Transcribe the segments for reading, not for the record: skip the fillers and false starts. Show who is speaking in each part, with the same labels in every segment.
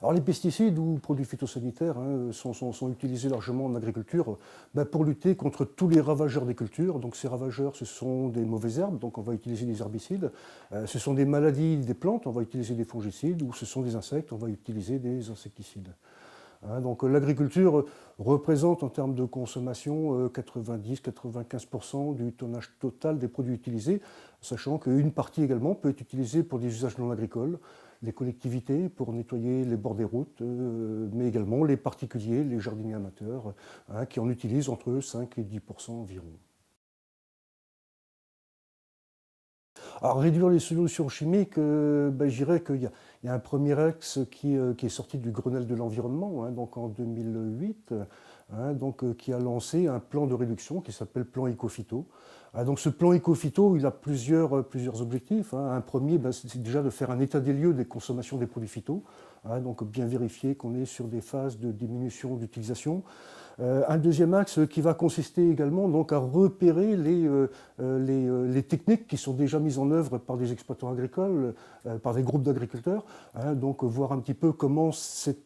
Speaker 1: Alors les pesticides ou produits phytosanitaires sont utilisés largement en agriculture pour lutter contre tous les ravageurs des cultures. Donc ces ravageurs, ce sont des mauvaises herbes, donc on va utiliser des herbicides. Ce sont des maladies des plantes, on va utiliser des fongicides. Ou ce sont des insectes, on va utiliser des insecticides. Donc l'agriculture représente en termes de consommation 90-95% du tonnage total des produits utilisés, sachant qu'une partie également peut être utilisée pour des usages non agricoles, les collectivités pour nettoyer les bords des routes, mais également les particuliers, les jardiniers amateurs, qui en utilisent entre 5 et 10% environ. Alors, réduire les solutions chimiques, je dirais qu'il y a un premier axe qui est sorti du Grenelle de l'environnement, donc en 2008, qui a lancé un plan de réduction qui s'appelle Plan Ecophyto. Donc ce plan Ecophyto, il a plusieurs objectifs. Un premier, c'est déjà de faire un état des lieux des consommations des produits phyto, donc bien vérifier qu'on est sur des phases de diminution d'utilisation. Un deuxième axe qui va consister également donc, à repérer les techniques qui sont déjà mises en œuvre par des exploitants agricoles, par des groupes d'agriculteurs, donc voir un petit peu comment ces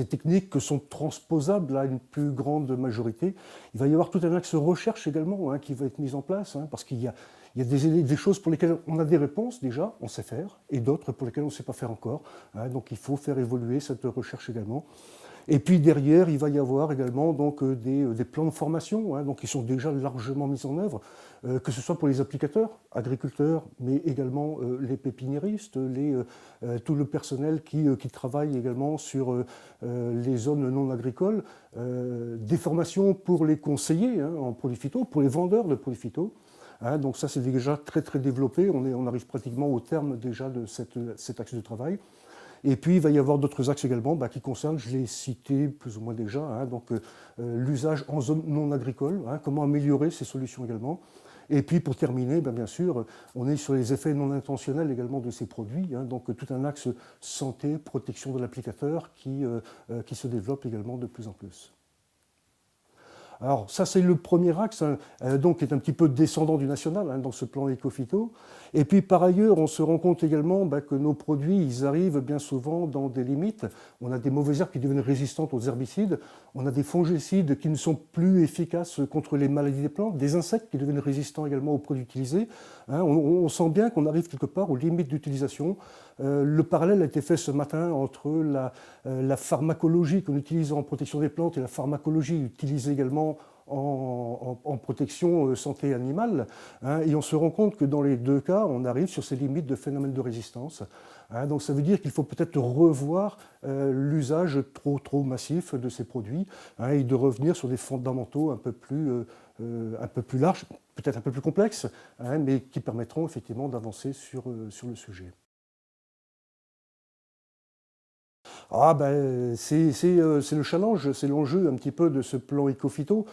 Speaker 1: techniques sont transposables à une plus grande majorité. Il va y avoir tout un axe recherche également qui va être mis en place, parce qu'il y a des choses pour lesquelles on a des réponses déjà, on sait faire, et d'autres pour lesquelles on ne sait pas faire encore. Donc il faut faire évoluer cette recherche également. Et puis derrière, il va y avoir également donc, des plans de formation donc, qui sont déjà largement mis en œuvre, que ce soit pour les applicateurs, agriculteurs, mais également les pépiniéristes, tout le personnel qui travaille également sur les zones non agricoles, des formations pour les conseillers en produits phyto, pour les vendeurs de produits phyto. Donc ça, c'est déjà très très développé. On arrive pratiquement au terme déjà de cet axe de travail. Et puis, il va y avoir d'autres axes également qui concernent, je l'ai cité plus ou moins déjà, l'usage en zone non agricole, comment améliorer ces solutions également. Et puis, pour terminer, bien sûr, on est sur les effets non intentionnels également de ces produits, donc tout un axe santé, protection de l'applicateur qui se développe également de plus en plus. Alors ça c'est le premier axe, donc qui est un petit peu descendant du national dans ce plan éco-phyto. Et puis par ailleurs, on se rend compte également que nos produits, ils arrivent bien souvent dans des limites. On a des mauvaises herbes qui deviennent résistantes aux herbicides, on a des fongicides qui ne sont plus efficaces contre les maladies des plantes, des insectes qui deviennent résistants également aux produits utilisés. On sent bien qu'on arrive quelque part aux limites d'utilisation. Le parallèle a été fait ce matin entre la pharmacologie qu'on utilise en protection des plantes et la pharmacologie utilisée également en protection santé animale. Et on se rend compte que dans les deux cas, on arrive sur ces limites de phénomènes de résistance. Donc ça veut dire qu'il faut peut-être revoir l'usage trop massif de ces produits et de revenir sur des fondamentaux un peu plus larges, peut-être un peu plus complexes, mais qui permettront effectivement d'avancer sur le sujet. C'est le challenge, c'est l'enjeu un petit peu de ce plan éco-phyto.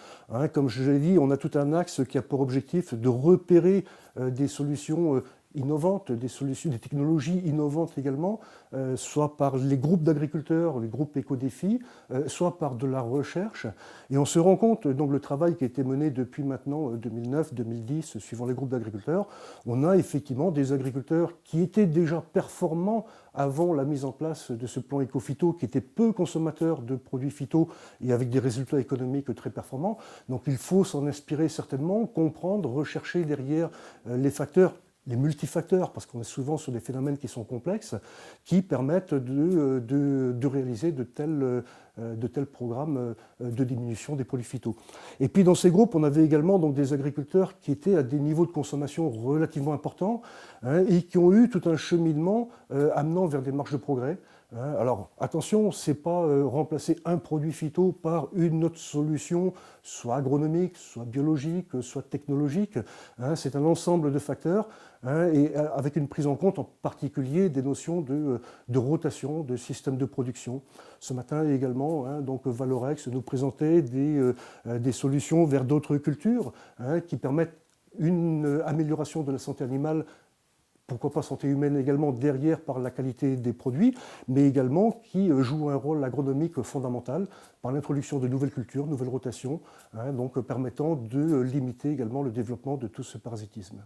Speaker 1: Comme je l'ai dit, on a tout un axe qui a pour objectif de repérer des solutions innovantes, des technologies innovantes également, soit par les groupes d'agriculteurs, les groupes éco-défis, soit par de la recherche. Et on se rend compte, donc le travail qui a été mené depuis maintenant 2009-2010, suivant les groupes d'agriculteurs, on a effectivement des agriculteurs qui étaient déjà performants avant la mise en place de ce plan éco-phyto, qui était peu consommateur de produits phyto et avec des résultats économiques très performants. Donc il faut s'en inspirer certainement, comprendre, rechercher derrière les facteurs, les multifacteurs, parce qu'on est souvent sur des phénomènes qui sont complexes, qui permettent de réaliser de tels programmes de diminution des produits phyto. Et puis dans ces groupes, on avait également donc, des agriculteurs qui étaient à des niveaux de consommation relativement importants et qui ont eu tout un cheminement amenant vers des marges de progrès. Alors attention, ce n'est pas remplacer un produit phyto par une autre solution, soit agronomique, soit biologique, soit technologique. C'est un ensemble de facteurs et avec une prise en compte en particulier des notions de rotation, de système de production. Ce matin également, donc Valorex nous présentait des solutions vers d'autres cultures qui permettent une amélioration de la santé animale, pourquoi pas santé humaine également derrière par la qualité des produits, mais également qui jouent un rôle agronomique fondamental par l'introduction de nouvelles cultures, nouvelles rotations, donc permettant de limiter également le développement de tout ce parasitisme.